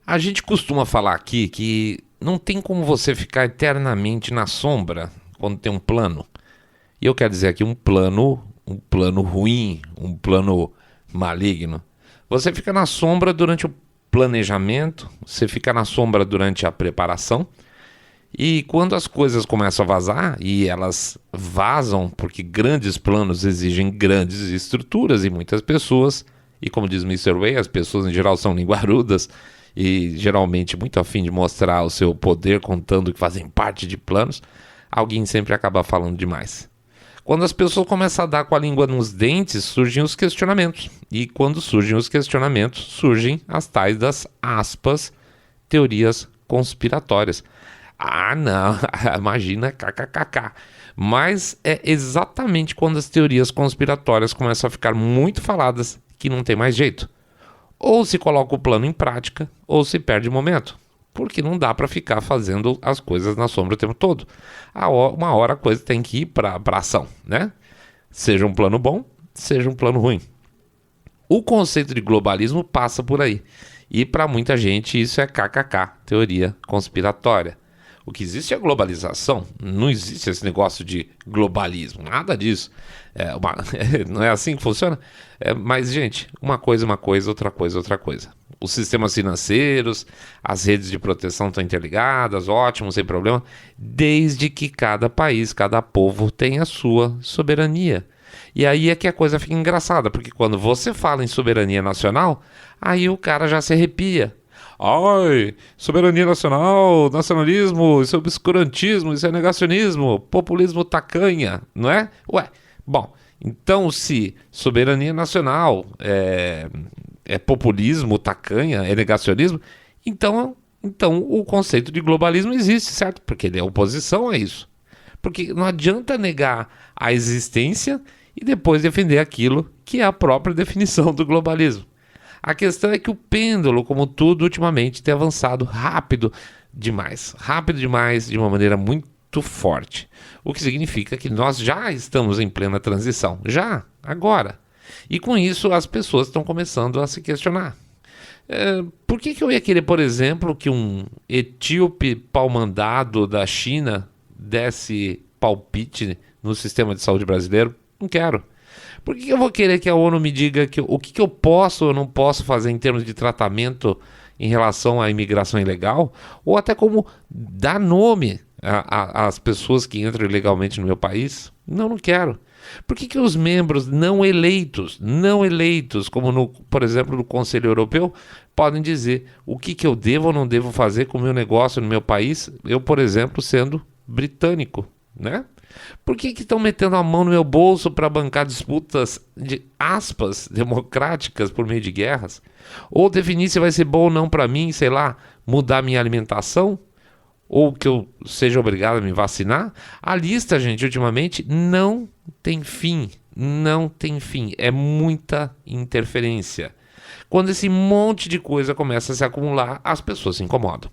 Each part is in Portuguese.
A gente costuma falar aqui que não tem como você ficar eternamente na sombra quando tem um plano. E eu quero dizer aqui um plano ruim, um plano maligno. Você fica na sombra durante o planejamento, você fica na sombra durante a preparação. E quando as coisas começam a vazar, e elas vazam porque grandes planos exigem grandes estruturas e muitas pessoas, e como diz Mr. Way, as pessoas em geral são linguarudas e geralmente muito afim de mostrar o seu poder contando que fazem parte de planos, alguém sempre acaba falando demais. Quando as pessoas começam a dar com a língua nos dentes, surgem os questionamentos. E quando surgem os questionamentos, surgem as tais das aspas, teorias conspiratórias. Ah, não, imagina, kkkk. Mas é exatamente quando as teorias conspiratórias começam a ficar muito faladas que não tem mais jeito. Ou se coloca o plano em prática, ou se perde o momento. Porque não dá para ficar fazendo as coisas na sombra o tempo todo. Uma hora a coisa tem que ir para ação, né? Seja um plano bom, seja um plano ruim. O conceito de globalismo passa por aí. E para muita gente isso é kkk, teoria conspiratória. O que existe é a globalização, não existe esse negócio de globalismo, nada disso. Não é assim que funciona? Mas, gente, uma coisa, outra coisa. Os sistemas financeiros, as redes de proteção estão interligadas, ótimo, sem problema, desde que cada país, cada povo tenha a sua soberania. E aí é que a coisa fica engraçada, porque quando você fala em soberania nacional, aí o cara já se arrepia. Ai, soberania nacional, nacionalismo, isso é obscurantismo, isso é negacionismo, populismo tacanha, não é? Bom, então se soberania nacional é populismo tacanha, é negacionismo, então o conceito de globalismo existe, certo? Porque ele é oposição a isso. Porque não adianta negar a existência e depois defender aquilo que é a própria definição do globalismo. A questão é que o pêndulo, como tudo ultimamente, tem avançado rápido demais, de uma maneira muito forte. O que significa que nós já estamos em plena transição, já, agora. E com isso as pessoas estão começando a se questionar. Por que eu ia querer, por exemplo, que um etíope pau-mandado da China desse palpite no sistema de saúde brasileiro? Não quero. Por que eu vou querer que a ONU me diga o que eu posso ou não posso fazer em termos de tratamento em relação à imigração ilegal? Ou até como dar nome às pessoas que entram ilegalmente no meu país? Não quero. Por que os membros não eleitos, como por exemplo no Conselho Europeu, podem dizer o que eu devo ou não devo fazer com o meu negócio no meu país, eu, por exemplo, sendo britânico, né? Por que estão metendo a mão no meu bolso para bancar disputas de aspas democráticas por meio de guerras? Ou definir se vai ser bom ou não para mim, sei lá, mudar minha alimentação? Ou que eu seja obrigado a me vacinar? A lista, gente, ultimamente não tem fim. É muita interferência. Quando esse monte de coisa começa a se acumular, as pessoas se incomodam.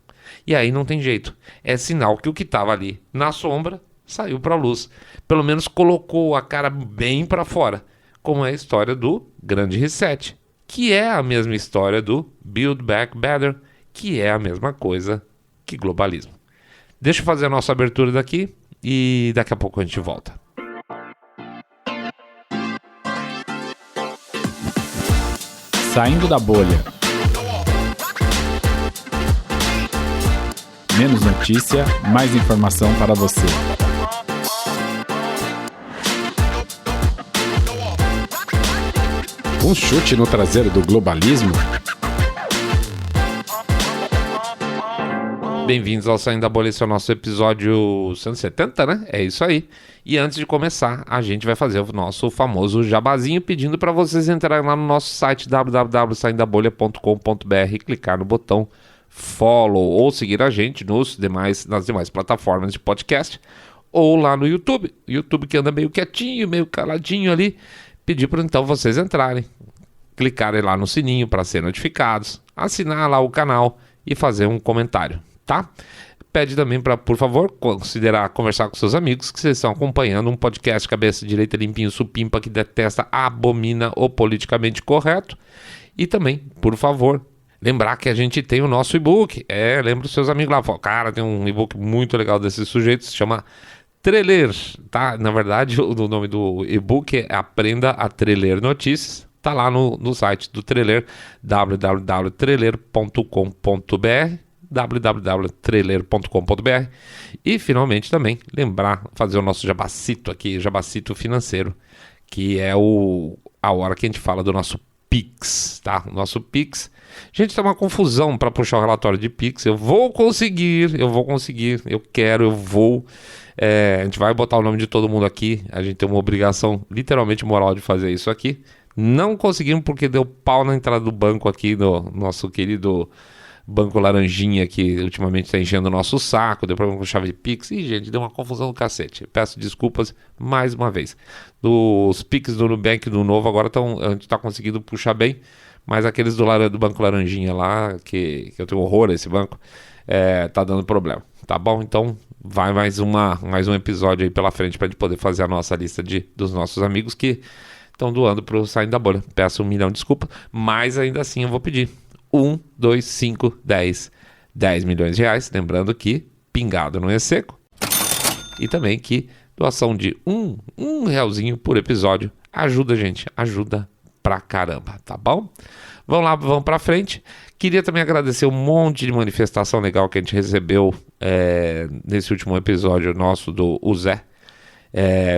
E aí não tem jeito. É sinal que o que estava ali na sombra saiu para a luz. Pelo menos colocou a cara bem para fora. Como é a história do Grande Reset, que é a mesma história do Build Back Better, que é a mesma coisa que globalismo. Deixa eu fazer a nossa abertura daqui e daqui a pouco a gente volta. Saindo da bolha. Menos notícia, mais informação para você. Um chute no traseiro do globalismo? Bem-vindos ao Saindo da Bolha, esse é o nosso episódio 170, né? É isso aí. E antes de começar, a gente vai fazer o nosso famoso jabazinho, pedindo para vocês entrarem lá no nosso site www.saindabolha.com.br, clicar no botão follow ou seguir a gente nas demais plataformas de podcast ou lá no YouTube. YouTube que anda meio quietinho, meio caladinho ali. Pedir para então vocês entrarem, clicarem lá no sininho para ser notificados, assinar lá o canal e fazer um comentário, tá? Pede também para, por favor, conversar com seus amigos que vocês estão acompanhando um podcast cabeça direita limpinho supimpa que detesta, abomina o politicamente correto. E também, por favor, lembrar que a gente tem o nosso e-book. Lembra os seus amigos lá. Fala, cara, tem um e-book muito legal desse sujeito, se chama Treler, tá? Na verdade, o nome do e-book é Aprenda a Treler Notícias. Tá lá no site do Treler, www.treler.com.br, www.treler.com.br. E finalmente também lembrar, fazer o nosso jabacito aqui, jabacito financeiro, que é a hora que a gente fala do nosso Pix, tá? O nosso Pix. Gente, tá uma confusão para puxar o relatório de Pix. Eu vou conseguir, eu quero, eu vou. A gente vai botar o nome de todo mundo aqui. A gente tem uma obrigação literalmente moral de fazer isso aqui. Não conseguimos porque deu pau na entrada do banco aqui, no nosso querido Banco Laranjinha, que ultimamente está enchendo o nosso saco, deu problema com chave de Pix. E, gente, deu uma confusão do cacete. Peço desculpas mais uma vez. Os Pix do Nubank do novo agora a gente está conseguindo puxar bem, mas aqueles do Banco Laranjinha lá, que eu tenho horror a esse banco, tá dando problema. Tá bom? Então vai mais um episódio aí pela frente para a gente poder fazer a nossa lista dos nossos amigos que estão doando para o Saindo da Bolha. Peço 1 milhão de desculpas, mas ainda assim eu vou pedir 1, 2, 5, 10 milhões de reais. Lembrando que pingado não é seco. E também que doação de um realzinho por episódio ajuda a gente, ajuda pra caramba, tá bom? Vamos lá, vamos pra frente. Queria também agradecer um monte de manifestação legal que a gente recebeu nesse último episódio nosso do Zé.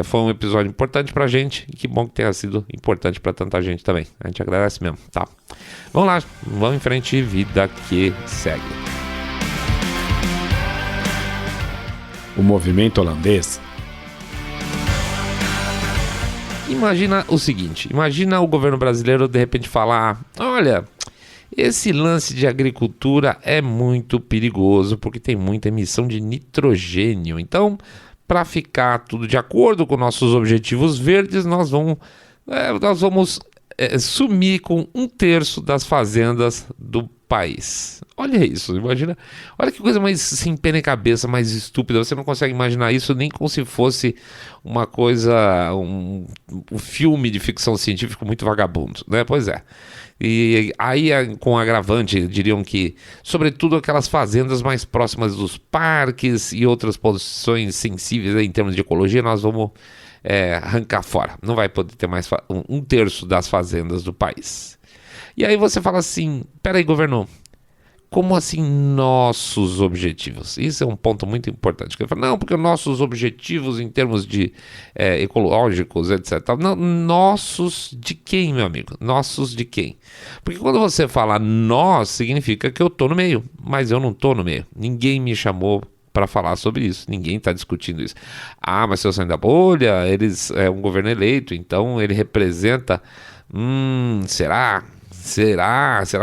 Foi um episódio importante pra gente e que bom que tenha sido importante pra tanta gente também. A gente agradece mesmo, tá? Vamos lá, vamos em frente, vida que segue. O movimento holandês. Imagina o seguinte, imagina o governo brasileiro de repente falar, olha, esse lance de agricultura é muito perigoso porque tem muita emissão de nitrogênio. Então, para ficar tudo de acordo com nossos objetivos verdes, nós vamos sumir com 1/3 das fazendas do país. Olha isso, imagina. Olha que coisa mais sem pé nem cabeça, mais estúpida. Você não consegue imaginar isso nem como se fosse uma coisa, um filme de ficção científica muito vagabundo, né? Pois é. E aí, com agravante, diriam que, sobretudo aquelas fazendas mais próximas dos parques e outras posições sensíveis em termos de ecologia, nós vamos arrancar fora. Não vai poder ter mais 1/3 das fazendas do país. E aí você fala assim, peraí, governo, como assim nossos objetivos? Isso é um ponto muito importante. Ele fala, não, porque nossos objetivos em termos de ecológicos, etc. Não, nossos de quem, meu amigo? Nossos de quem? Porque quando você fala nós, significa que eu estou no meio, mas eu não estou no meio. Ninguém me chamou para falar sobre isso, ninguém está discutindo isso. Ah, mas seu Saindo da Bolha, é um governo eleito, então ele representa... Será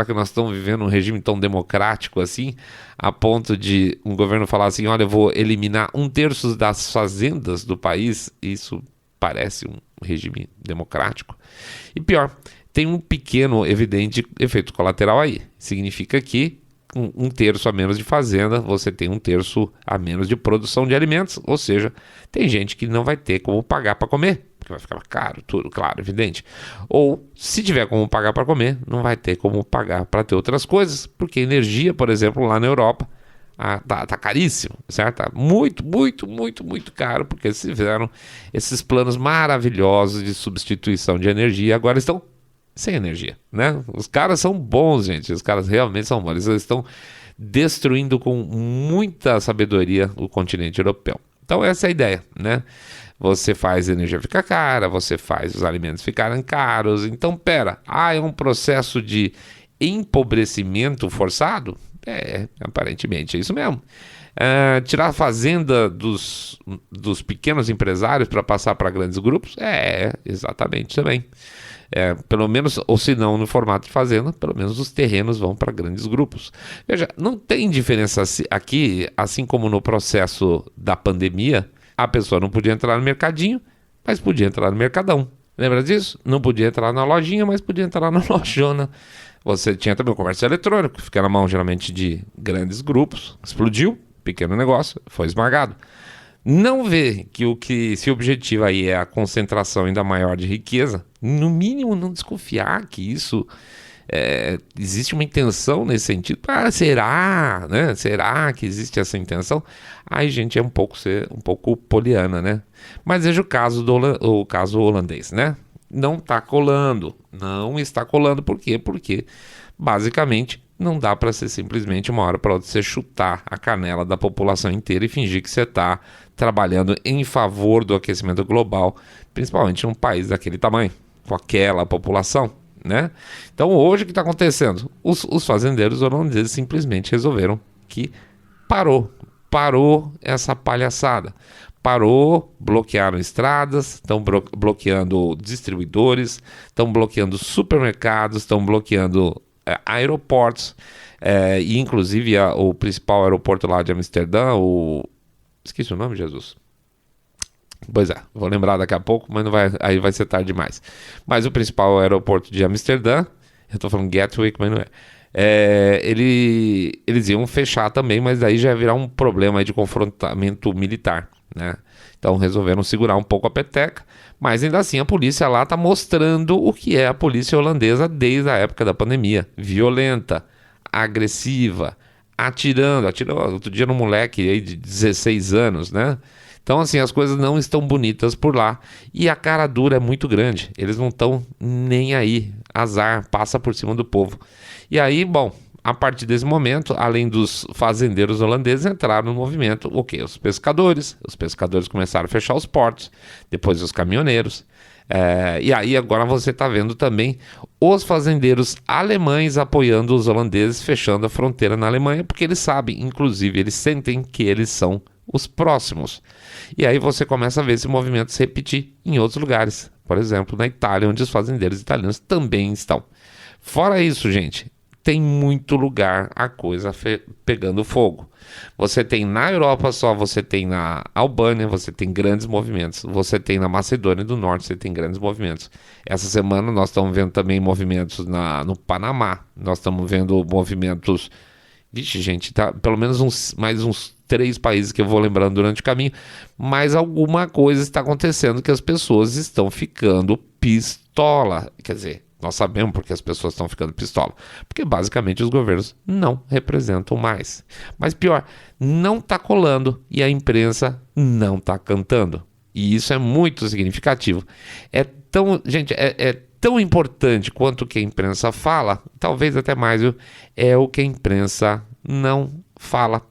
que nós estamos vivendo um regime tão democrático assim, a ponto de um governo falar assim, olha, eu vou eliminar 1/3 das fazendas do país? Isso parece um regime democrático. E pior, tem um pequeno, evidente efeito colateral aí. Significa que com 1/3 a menos de fazenda, você tem 1/3 a menos de produção de alimentos, ou seja, tem gente que não vai ter como pagar para comer. Que vai ficar caro, tudo, claro, evidente. Ou, se tiver como pagar para comer, não vai ter como pagar para ter outras coisas, porque energia, por exemplo, lá na Europa, tá caríssimo, certo? Tá muito, muito, muito, muito caro, porque eles fizeram esses planos maravilhosos de substituição de energia e agora estão sem energia, né? Os caras são bons, gente, os caras realmente são bons, eles estão destruindo com muita sabedoria o continente europeu. Então essa é a ideia, né? Você faz a energia ficar cara, você faz os alimentos ficarem caros. Então, é um processo de empobrecimento forçado? Aparentemente é isso mesmo. Tirar a fazenda dos pequenos empresários para passar para grandes grupos? Exatamente também. Pelo menos, ou se não no formato de fazenda, pelo menos os terrenos vão para grandes grupos. Veja, não tem diferença aqui, assim como no processo da pandemia. A pessoa não podia entrar no mercadinho, mas podia entrar no mercadão. Lembra disso? Não podia entrar na lojinha, mas podia entrar na lojona. Você tinha também o comércio eletrônico, que fica na mão geralmente de grandes grupos. Explodiu, pequeno negócio, foi esmagado. Não vê que o que se objetiva aí é a concentração ainda maior de riqueza, no mínimo não desconfiar que isso existe uma intenção nesse sentido? Será, né? Será que existe essa intenção? Aí, gente, é um pouco poliana, né? Mas veja o caso holandês, né? Não está colando. Por quê? Porque, basicamente, não dá para ser simplesmente uma hora para outra você chutar a canela da população inteira e fingir que você está trabalhando em favor do aquecimento global, principalmente num país daquele tamanho, com aquela população, né? Então hoje o que está acontecendo? Os fazendeiros holandeses simplesmente resolveram que parou essa palhaçada. Bloquearam estradas, estão bloqueando distribuidores, estão bloqueando supermercados, estão bloqueando aeroportos, e inclusive o principal aeroporto lá de Amsterdã, esqueci o nome, Jesus. Pois é, vou lembrar daqui a pouco, mas aí vai ser tarde demais. Mas o principal aeroporto de Amsterdã, eu tô falando Gatwick, mas não é. Eles iam fechar também, mas daí já ia virar um problema aí de confrontamento militar, né? Então resolveram segurar um pouco a peteca, mas ainda assim a polícia lá tá mostrando o que é a polícia holandesa desde a época da pandemia. Violenta, agressiva, atirou outro dia no moleque aí de 16 anos, né? Então, assim, as coisas não estão bonitas por lá. E a cara dura é muito grande. Eles não estão nem aí. Azar, passa por cima do povo. E aí, bom, a partir desse momento, além dos fazendeiros holandeses, entraram no movimento o quê? Os pescadores. Os pescadores começaram a fechar os portos. Depois os caminhoneiros. E aí agora você está vendo também os fazendeiros alemães apoiando os holandeses, fechando a fronteira na Alemanha, porque eles sabem, inclusive, eles sentem que eles são os próximos. E aí você começa a ver esse movimento se repetir em outros lugares. Por exemplo, na Itália, onde os fazendeiros italianos também estão. Fora isso, gente, tem muito lugar a coisa pegando fogo. Você tem na Europa só, você tem na Albânia, você tem grandes movimentos. Você tem na Macedônia do Norte, você tem grandes movimentos. Essa semana nós estamos vendo também movimentos no Panamá. Nós estamos vendo movimentos... Vixe, gente, tá pelo menos mais uns 3 países que eu vou lembrando durante o caminho, mas alguma coisa está acontecendo que as pessoas estão ficando pistola. Quer dizer, nós sabemos porque as pessoas estão ficando pistola, porque basicamente os governos não representam mais. Mas pior, não está colando e a imprensa não está cantando. E isso é muito significativo. Gente, é tão importante quanto o que a imprensa fala, talvez até mais, é o que a imprensa não fala.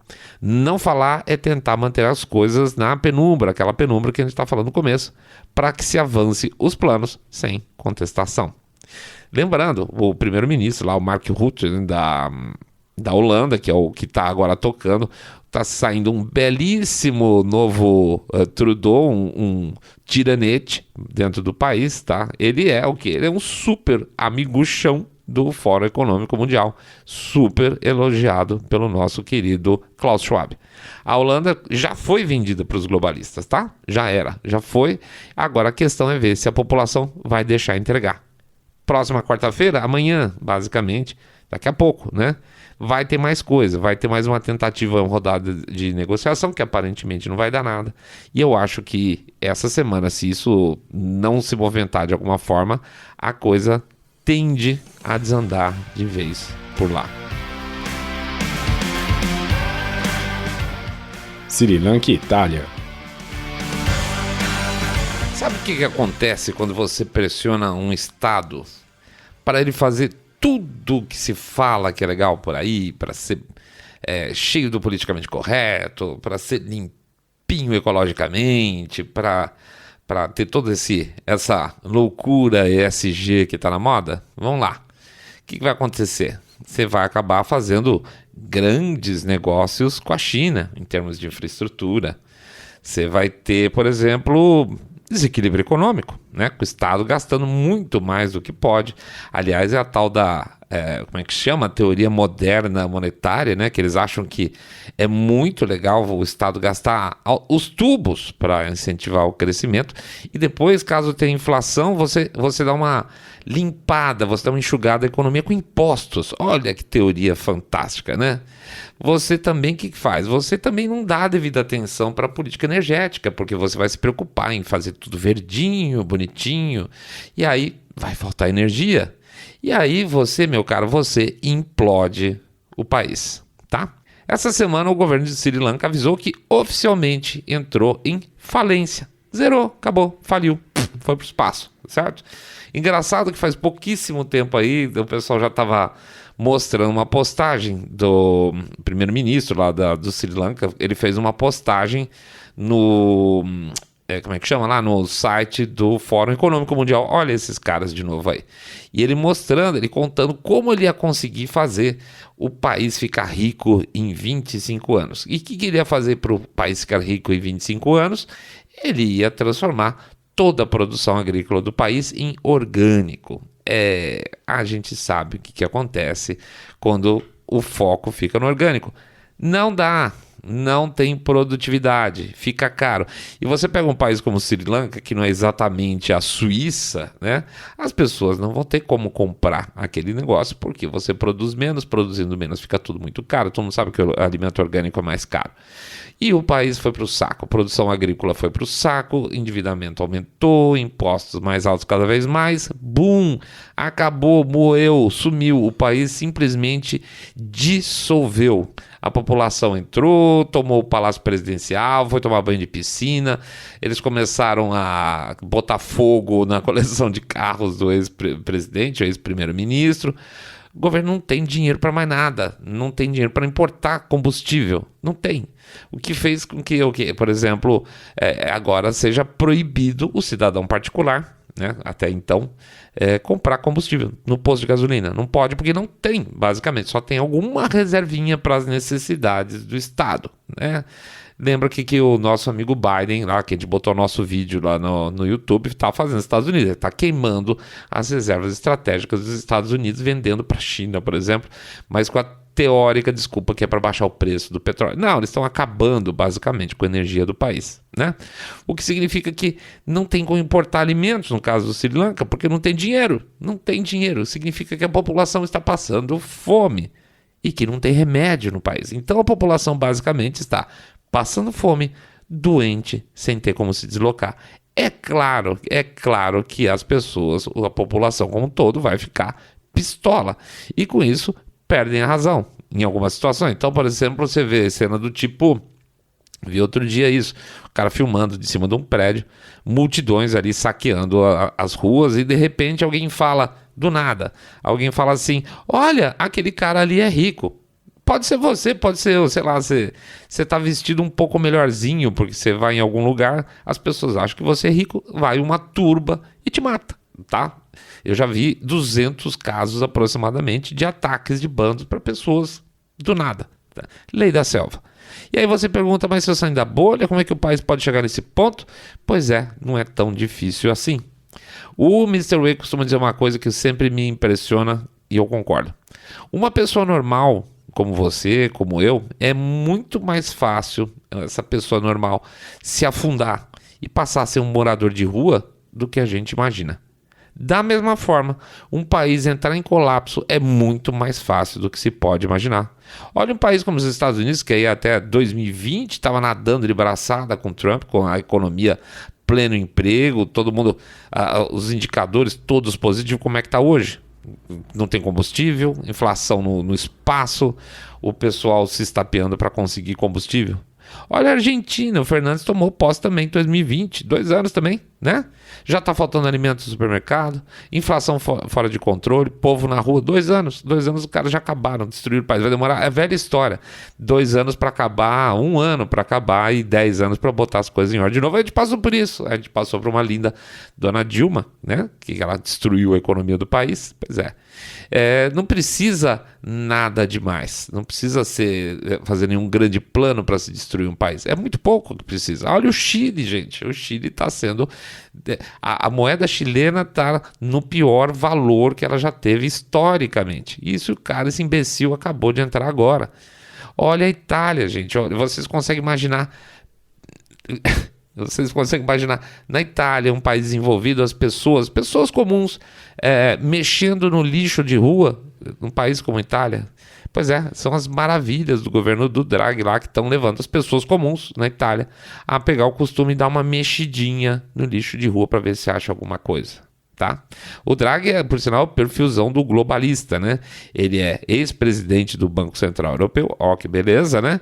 Não falar é tentar manter as coisas na penumbra, aquela penumbra que a gente está falando no começo, para que se avance os planos sem contestação. Lembrando, o primeiro-ministro lá, o Mark Rutte, da Holanda, que é o que está agora tocando, está saindo um belíssimo novo Trudeau, um tiranete dentro do país, tá? Ele é o quê? Ele é um super amiguchão do Fórum Econômico Mundial, super elogiado pelo nosso querido Klaus Schwab. A Holanda já foi vendida para os globalistas, tá? Já foi. Agora a questão é ver se a população vai deixar entregar. Próxima quarta-feira, amanhã, basicamente, daqui a pouco, né? Vai ter mais coisa, vai ter mais uma tentativa, uma rodada de negociação, que aparentemente não vai dar nada. E eu acho que essa semana, se isso não se movimentar de alguma forma, a coisa tende a desandar de vez por lá. Sri Lanka e Itália. Sabe o que acontece quando você pressiona um Estado para ele fazer tudo que se fala que é legal por aí, para ser cheio do politicamente correto, para ser limpinho ecologicamente, para ter toda essa loucura ESG que está na moda? Vamos lá. O que vai acontecer? Você vai acabar fazendo grandes negócios com a China, em termos de infraestrutura. Você vai ter, por exemplo, desequilíbrio econômico, né? Com o Estado gastando muito mais do que pode. Aliás, é a tal da, como é que chama? A teoria moderna monetária, né? Que eles acham que é muito legal o Estado gastar os tubos para incentivar o crescimento e depois, caso tenha inflação, você dá uma limpada, você dá uma enxugada da economia com impostos. Olha que teoria fantástica, né? Você também, o que faz? Você também não dá a devida atenção para a política energética, porque você vai se preocupar em fazer tudo verdinho, bonitinho, e aí vai faltar energia. E aí você, meu caro, você implode o país, tá? Essa semana o governo de Sri Lanka avisou que oficialmente entrou em falência. Zerou, acabou, faliu, foi pro espaço, certo? Engraçado que faz pouquíssimo tempo aí, o pessoal já estava mostrando uma postagem do primeiro-ministro lá do Sri Lanka. Ele fez uma postagem no... como é que chama lá? No site do Fórum Econômico Mundial. Olha esses caras de novo aí. E ele mostrando, ele contando como ele ia conseguir fazer o país ficar rico em 25 anos. E o que ele ia fazer para o país ficar rico em 25 anos? Ele ia transformar toda a produção agrícola do país em orgânico. A gente sabe o que acontece quando o foco fica no orgânico. Não dá. Não tem produtividade, fica caro. E você pega um país como Sri Lanka, que não é exatamente a Suíça, né? As pessoas não vão ter como comprar aquele negócio, porque você produz menos, produzindo menos, fica tudo muito caro. Todo mundo sabe que o alimento orgânico é mais caro. E o país foi para o saco, a produção agrícola foi para o saco, endividamento aumentou, impostos mais altos cada vez mais, boom, acabou, moeu, sumiu, o país simplesmente dissolveu. A população entrou, tomou o Palácio Presidencial, foi tomar banho de piscina, eles começaram a botar fogo na coleção de carros do ex-presidente, ex-primeiro-ministro. O governo não tem dinheiro para mais nada, não tem dinheiro para importar combustível, não tem. O que fez com que, por exemplo, agora seja proibido o cidadão particular, né, até então, comprar combustível no posto de gasolina. Não pode porque não tem, basicamente, só tem alguma reservinha para as necessidades do Estado, né? Lembra que o nosso amigo Biden, lá, que a gente botou nosso vídeo lá no YouTube, está fazendo nos Estados Unidos. Ele está queimando as reservas estratégicas dos Estados Unidos, vendendo para a China, por exemplo, mas com a teórica desculpa que é para baixar o preço do petróleo. Não, eles estão acabando basicamente com a energia do país, né? O que significa que não tem como importar alimentos, no caso do Sri Lanka, porque não tem dinheiro. Não tem dinheiro. Significa que a população está passando fome e que não tem remédio no país. Então a população basicamente está passando fome, doente, sem ter como se deslocar. É claro que as pessoas, a população como um todo vai ficar pistola. E com isso perdem a razão em algumas situações. Então, por exemplo, você vê cena do tipo, vi outro dia isso, o cara filmando de cima de um prédio, multidões ali saqueando as ruas e de repente alguém fala, do nada, alguém fala assim, olha, aquele cara ali é rico. Pode ser você, pode ser, sei lá, você tá vestido um pouco melhorzinho porque você vai em algum lugar, as pessoas acham que você é rico, vai uma turba e te mata, tá? Eu já vi 200 casos aproximadamente de ataques de bandos para pessoas do nada. Tá? Lei da selva. E aí você pergunta, mas se eu sair da bolha, como é que o país pode chegar nesse ponto? Pois é, não é tão difícil assim. O Mr. Way costuma dizer uma coisa que sempre me impressiona e eu concordo. Uma pessoa normal, como você, como eu, é muito mais fácil essa pessoa normal se afundar e passar a ser um morador de rua do que a gente imagina. Da mesma forma, um país entrar em colapso é muito mais fácil do que se pode imaginar. Olha um país como os Estados Unidos, que aí até 2020 estava nadando de braçada com Trump, com a economia pleno emprego, todo mundo, os indicadores todos positivos, como é que está hoje? Não tem combustível, inflação no espaço, o pessoal se estapeando para conseguir combustível. Olha a Argentina, o Fernandes tomou posse também em 2020, 2 anos também, né? Já está faltando alimentos no supermercado, inflação fora de controle, povo na rua, 2 anos. 2 anos os caras já acabaram, destruíram o país. Vai demorar, é velha história. 2 anos para acabar, 1 ano para acabar e 10 anos para botar as coisas em ordem de novo. A gente passou por isso, a gente passou por uma linda dona Dilma, né? Que ela destruiu a economia do país, pois é. Não precisa nada demais, não precisa fazer nenhum grande plano para se destruir um país, é muito pouco que precisa. Olha o Chile, gente, o Chile está sendo, a moeda chilena está no pior valor que ela já teve historicamente, isso o cara, esse imbecil acabou de entrar agora. Olha a Itália, gente, olha, vocês conseguem imaginar... Vocês conseguem imaginar, na Itália, um país desenvolvido, as pessoas comuns, mexendo no lixo de rua, num país como a Itália? Pois é, são as maravilhas do governo do Draghi lá que estão levando as pessoas comuns na Itália a pegar o costume e dar uma mexidinha no lixo de rua para ver se acha alguma coisa. Tá? O Draghi é, por sinal, perfilzão do globalista, né? Ele é ex-presidente do Banco Central Europeu, ó que beleza, né?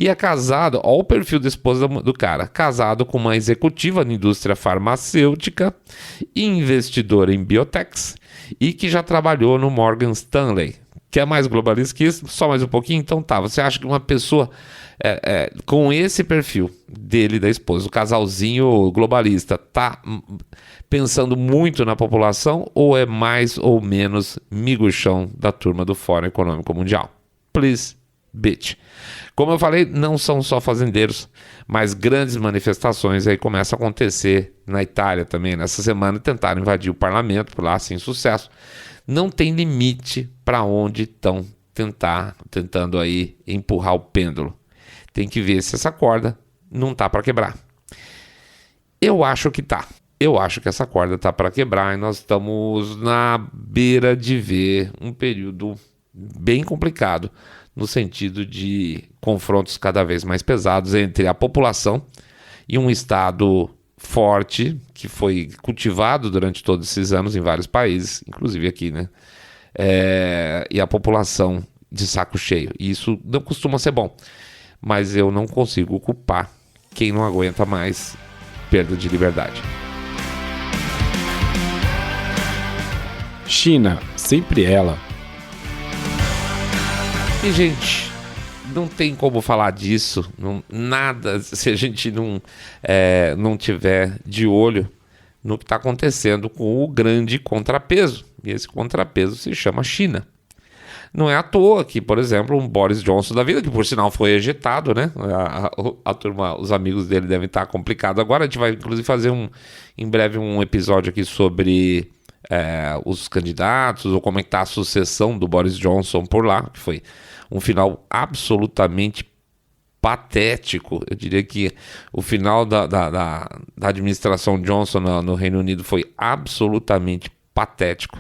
E é casado, ó o perfil da esposa do cara, casado com uma executiva na indústria farmacêutica, investidora em biotechs e que já trabalhou no Morgan Stanley. Que é mais globalista que isso? Só mais um pouquinho? Então tá, você acha que uma pessoa com esse perfil dele e da esposa, o casalzinho globalista, tá pensando muito na população ou é mais ou menos miguxão da turma do Fórum Econômico Mundial? Please, bitch. Como eu falei, não são só fazendeiros, mas grandes manifestações aí começam a acontecer na Itália também. Nessa semana tentaram invadir o parlamento por lá sem sucesso. Não tem limite para onde estão tentando aí empurrar o pêndulo. Tem que ver se essa corda não tá para quebrar. Eu acho que tá. Eu acho que essa corda tá para quebrar e nós estamos na beira de ver um período bem complicado no sentido de confrontos cada vez mais pesados entre a população e um Estado forte que foi cultivado durante todos esses anos em vários países, inclusive aqui, né? E a população de saco cheio. E isso não costuma ser bom. Mas eu não consigo culpar quem não aguenta mais perda de liberdade. China, sempre ela. E, gente, não tem como falar disso, nada, se a gente não tiver de olho no que está acontecendo com o grande contrapeso. E esse contrapeso se chama China. Não é à toa que, por exemplo, um Boris Johnson da vida, que por sinal foi ejetado, né? A turma, os amigos dele devem estar complicados. Agora a gente vai, inclusive, fazer em breve um episódio aqui sobre os candidatos, ou como é que está a sucessão do Boris Johnson por lá, que foi um final absolutamente patético. Eu diria que o final da administração Johnson no Reino Unido foi absolutamente patético.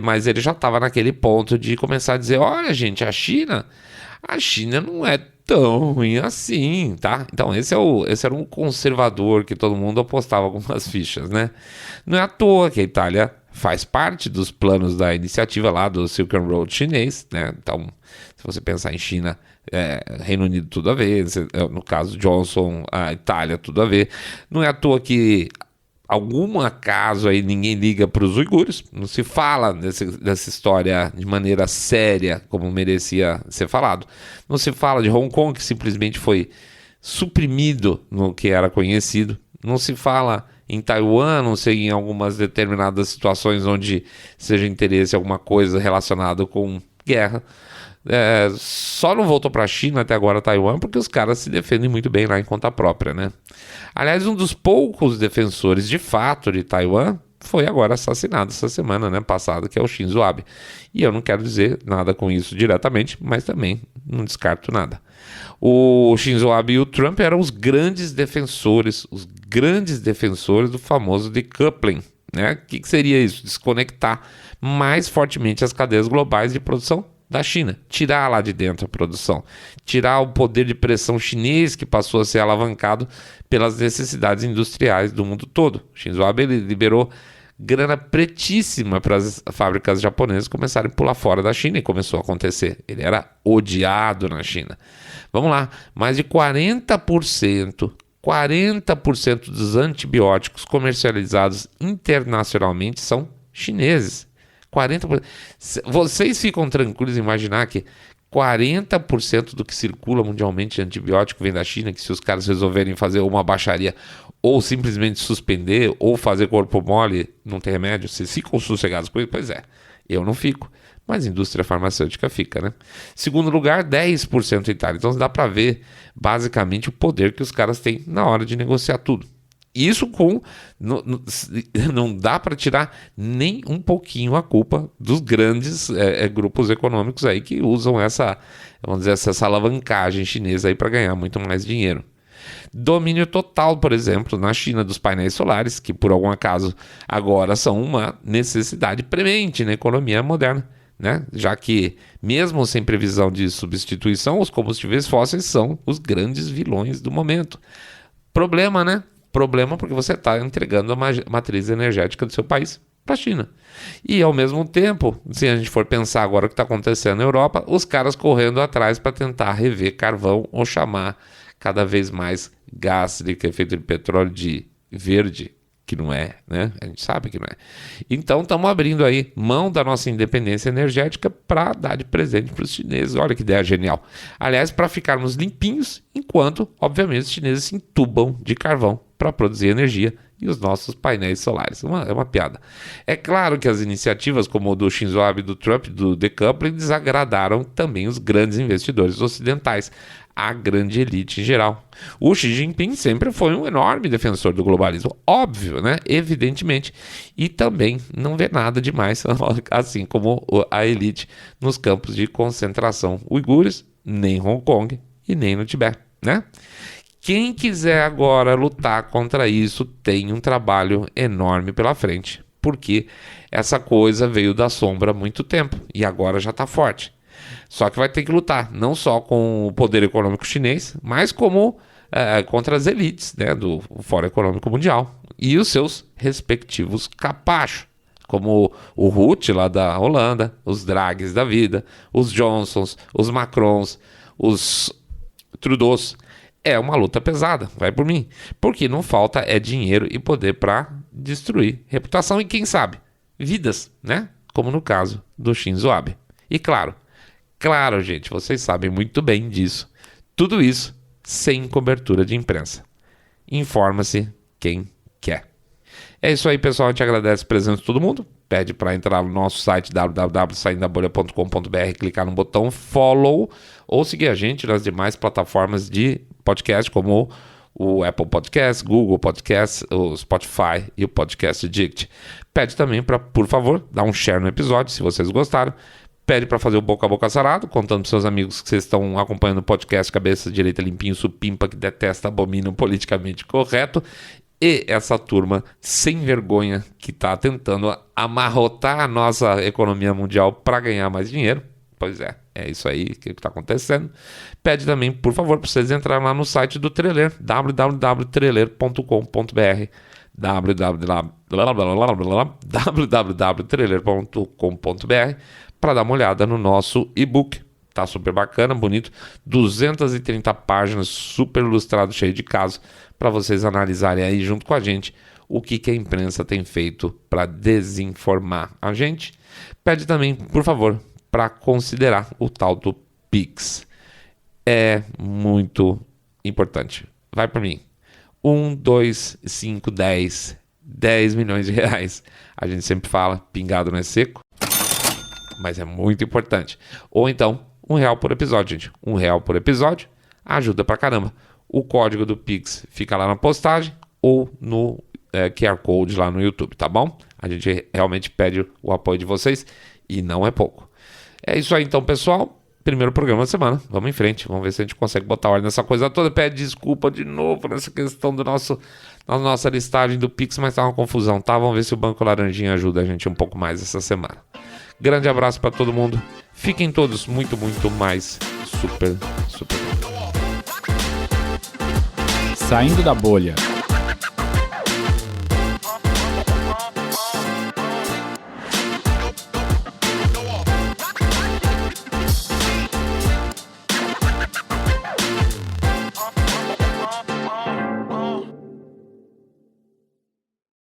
Mas ele já estava naquele ponto de começar a dizer, olha gente, a China não é tão ruim assim, tá? Então esse era um conservador que todo mundo apostava algumas fichas, né? Não é à toa que a Itália faz parte dos planos da iniciativa lá do Silk Road chinês, né? Então, se você pensar em China, Reino Unido tudo a ver, no caso Johnson, a Itália tudo a ver. Não é à toa que algum acaso aí ninguém liga para os uigures, não se fala dessa história de maneira séria como merecia ser falado. Não se fala de Hong Kong, que simplesmente foi suprimido no que era conhecido. Não se fala em Taiwan, não sei, em algumas determinadas situações onde seja interesse alguma coisa relacionada com guerra. Só não voltou para a China até agora, Taiwan, porque os caras se defendem muito bem lá em conta própria, né? Aliás, um dos poucos defensores de fato de Taiwan foi agora assassinado essa semana, né, passada, que é o Shinzo Abe. E eu não quero dizer nada com isso diretamente, mas também não descarto nada. O Shinzo Abe e o Trump eram os grandes defensores do famoso decoupling, né? O que seria isso? Desconectar mais fortemente as cadeias globais de produção da China, tirar lá de dentro a produção, tirar o poder de pressão chinês que passou a ser alavancado pelas necessidades industriais do mundo todo. Shinzo Abe liberou grana pretíssima para as fábricas japonesas começarem a pular fora da China e começou a acontecer. Ele era odiado na China. Vamos lá, mais de 40% dos antibióticos comercializados internacionalmente são chineses. 40%. Vocês ficam tranquilos em imaginar que 40% do que circula mundialmente de antibiótico vem da China, que se os caras resolverem fazer uma baixaria ou simplesmente suspender ou fazer corpo mole, não tem remédio, vocês ficam sossegados com isso? Pois é, eu não fico, mas a indústria farmacêutica fica, né? Segundo lugar, 10% Itália. Então dá para ver basicamente o poder que os caras têm na hora de negociar tudo. Isso não dá para tirar nem um pouquinho a culpa dos grandes grupos econômicos aí que usam essa alavancagem chinesa aí para ganhar muito mais dinheiro. Domínio total, por exemplo, na China dos painéis solares, que por algum acaso agora são uma necessidade premente na economia moderna, né? Já que, mesmo sem previsão de substituição, os combustíveis fósseis são os grandes vilões do momento. Problema, né? Problema porque você está entregando a matriz energética do seu país para a China. E ao mesmo tempo, se a gente for pensar agora o que está acontecendo na Europa, os caras correndo atrás para tentar rever carvão ou chamar cada vez mais gás que é feito de petróleo de verde, que não é, né? A gente sabe que não é. Então estamos abrindo aí mão da nossa independência energética para dar de presente para os chineses. Olha que ideia genial. Aliás, para ficarmos limpinhos, enquanto, obviamente, os chineses se entubam de carvão para produzir energia e os nossos painéis solares. É uma piada. É claro que as iniciativas como o do Shinzo Abe, do Trump, do decoupling, desagradaram também os grandes investidores ocidentais, a grande elite em geral. O Xi Jinping sempre foi um enorme defensor do globalismo, óbvio, né? Evidentemente. E também não vê nada demais, assim como a elite nos campos de concentração uigures, nem em Hong Kong e nem no Tibete, né? Quem quiser agora lutar contra isso tem um trabalho enorme pela frente, porque essa coisa veio da sombra há muito tempo e agora já está forte. Só que vai ter que lutar, não só com o poder econômico chinês, mas como contra as elites, né, do Fórum Econômico Mundial e os seus respectivos capachos, como o Rutte lá da Holanda, os Draghis da vida, os Johnsons, os Macrons, os Trudeaus. É uma luta pesada, vai por mim, porque não falta dinheiro e poder para destruir reputação e, quem sabe, vidas, né? Como no caso do Shinzo Abe. E claro, gente, vocês sabem muito bem disso. Tudo isso sem cobertura de imprensa. Informa-se quem quer. É isso aí, pessoal. A gente agradece a presença de todo mundo. Pede para entrar no nosso site www.saindabolha.com.br, clicar no botão follow ou seguir a gente nas demais plataformas de podcast, como o Apple Podcast, Google Podcast, o Spotify e o Podcast Addict. Pede também para, por favor, dar um share no episódio, se vocês gostaram. Pede para fazer o boca a boca sarado, contando para seus amigos que vocês estão acompanhando o podcast Cabeça Direita Limpinho, supimpa, que detesta, abomina o politicamente correto. E essa turma sem vergonha que está tentando amarrotar a nossa economia mundial para ganhar mais dinheiro. Pois é isso aí que está acontecendo. Pede também, por favor, para vocês entrarem lá no site do Trailer, www.trailer.com.br, www.trailer.com.br, para dar uma olhada no nosso e-book. Tá super bacana, bonito, 230 páginas, super ilustrado, cheio de casos, para vocês analisarem aí junto com a gente o que a imprensa tem feito para desinformar a gente. Pede também, por favor, para considerar o tal do Pix. É muito importante. Vai para mim. 1, 2, 5, 10 milhões de reais. A gente sempre fala, pingado não é seco, mas é muito importante. Ou então, R$1 por episódio, gente. R$1 por episódio ajuda pra caramba. O código do Pix fica lá na postagem ou no QR Code lá no YouTube, tá bom? A gente realmente pede o apoio de vocês e não é pouco. É isso aí então, pessoal. Primeiro programa da semana. Vamos em frente. Vamos ver se a gente consegue botar ordem nessa coisa toda. Pede desculpa de novo nessa questão da nossa listagem do Pix, mas tá uma confusão, tá? Vamos ver se o Banco Laranjinha ajuda a gente um pouco mais essa semana. Grande abraço para todo mundo. Fiquem todos muito, muito mais super. Saindo da bolha.